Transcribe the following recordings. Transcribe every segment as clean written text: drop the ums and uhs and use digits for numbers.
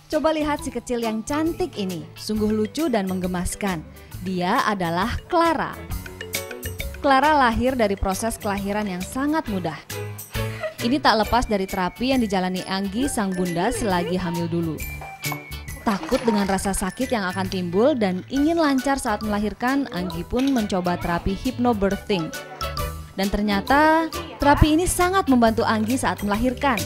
Coba lihat si kecil yang cantik ini, sungguh lucu dan menggemaskan. Dia adalah Clara. Clara lahir dari proses kelahiran yang sangat mudah. Ini tak lepas dari terapi yang dijalani Anggi sang bunda selagi hamil dulu. Takut dengan rasa sakit yang akan timbul dan ingin lancar saat melahirkan, Anggi pun mencoba terapi hypnobirthing. Dan ternyata terapi ini sangat membantu Anggi saat melahirkan.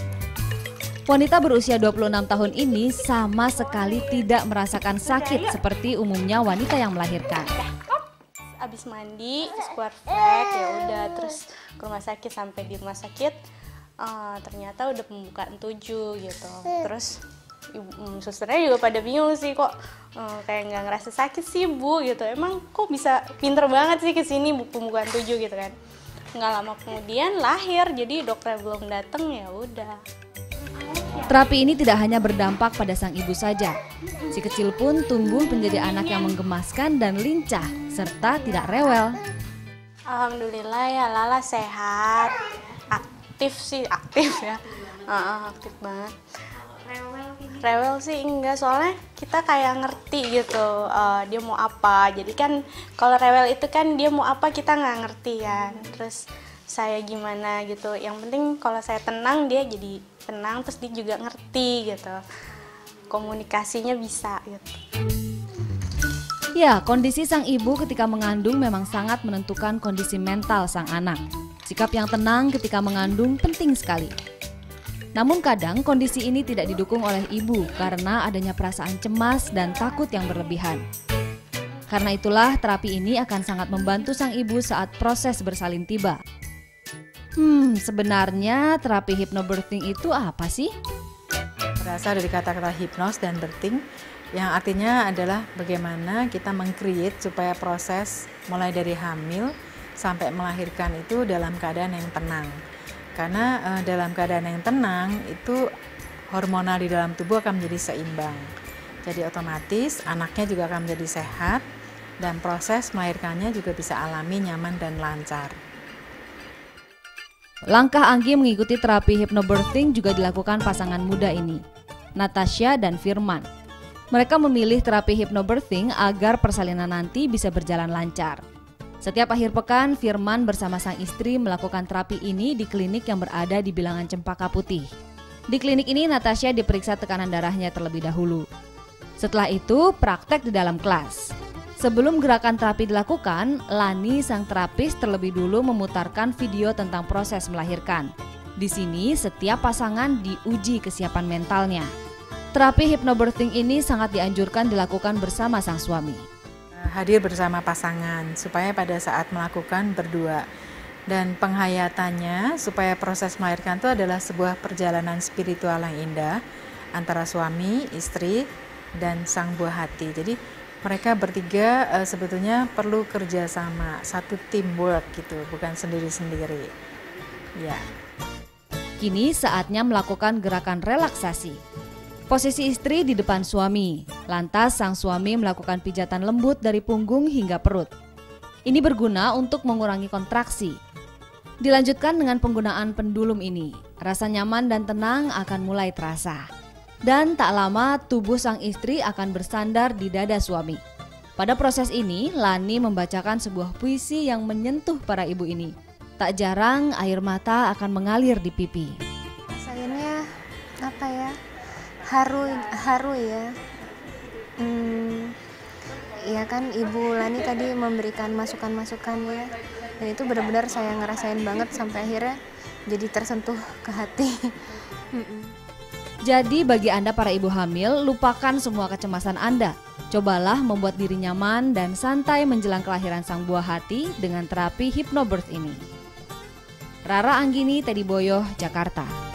Wanita berusia 26 tahun ini sama sekali tidak merasakan sakit seperti umumnya wanita yang melahirkan. Abis mandi, square flag, ya udah terus ke rumah sakit. Sampai di rumah sakit ternyata udah pembukaan 7 gitu. Terus susternya juga pada bingung sih, kok kayak nggak ngerasa sakit sih bu gitu. Emang kok bisa pinter banget sih kesini pembukaan 7 gitu kan. Nggak lama kemudian lahir, jadi dokter belum datang ya udah. Terapi ini tidak hanya berdampak pada sang ibu saja. Si kecil pun tumbuh menjadi anak yang menggemaskan dan lincah, serta tidak rewel. Alhamdulillah ya Lala sehat, aktif ya, aktif banget. Rewel sih enggak, soalnya kita kayak ngerti gitu dia mau apa. Jadi kan kalau rewel itu kan dia mau apa kita nggak ngerti kan. Terus saya gimana gitu, yang penting kalau saya tenang dia jadi tenang, terus dia juga ngerti gitu, komunikasinya bisa gitu. Ya, kondisi sang ibu ketika mengandung memang sangat menentukan kondisi mental sang anak. Sikap yang tenang ketika mengandung penting sekali. Namun kadang kondisi ini tidak didukung oleh ibu karena adanya perasaan cemas dan takut yang berlebihan. Karena itulah terapi ini akan sangat membantu sang ibu saat proses bersalin tiba. Sebenarnya terapi hypnobirthing itu apa sih? Berasal dari kata-kata hypnos dan birthing, yang artinya adalah bagaimana kita meng-create supaya proses mulai dari hamil sampai melahirkan itu dalam keadaan yang tenang. Karena dalam keadaan yang tenang itu hormonal di dalam tubuh akan menjadi seimbang. Jadi otomatis anaknya juga akan menjadi sehat dan proses melahirkannya juga bisa alami, nyaman dan lancar. Langkah Anggi mengikuti terapi hypnobirthing juga dilakukan pasangan muda ini, Natasha dan Firman. Mereka memilih terapi hypnobirthing agar persalinan nanti bisa berjalan lancar. Setiap akhir pekan, Firman bersama sang istri melakukan terapi ini di klinik yang berada di Bilangan Cempaka Putih. Di klinik ini, Natasha diperiksa tekanan darahnya terlebih dahulu. Setelah itu, praktek di dalam kelas. Sebelum gerakan terapi dilakukan, Lani sang terapis terlebih dulu memutarkan video tentang proses melahirkan. Di sini, setiap pasangan diuji kesiapan mentalnya. Terapi hypnobirthing ini sangat dianjurkan dilakukan bersama sang suami. Hadir bersama pasangan supaya pada saat melakukan berdua. Dan penghayatannya supaya proses melahirkan itu adalah sebuah perjalanan spiritual yang indah antara suami, istri, dan sang buah hati. Jadi mereka bertiga sebetulnya perlu kerjasama, satu teamwork gitu, bukan sendiri-sendiri. Ya. Kini saatnya melakukan gerakan relaksasi. Posisi istri di depan suami, lantas sang suami melakukan pijatan lembut dari punggung hingga perut. Ini berguna untuk mengurangi kontraksi. Dilanjutkan dengan penggunaan pendulum ini, rasa nyaman dan tenang akan mulai terasa. Dan tak lama tubuh sang istri akan bersandar di dada suami. Pada proses ini, Lani membacakan sebuah puisi yang menyentuh para ibu ini. Tak jarang air mata akan mengalir di pipi. Rasanya apa ya? Haru ya. Ya kan Ibu Lani tadi memberikan masukan-masukan ya. Dan itu benar-benar saya ngerasain banget sampai akhirnya jadi tersentuh ke hati. Jadi bagi Anda para ibu hamil, lupakan semua kecemasan Anda. Cobalah membuat diri nyaman dan santai menjelang kelahiran sang buah hati dengan terapi hypnobirth ini. Rara Anggini, Teddy Boyoh, Jakarta.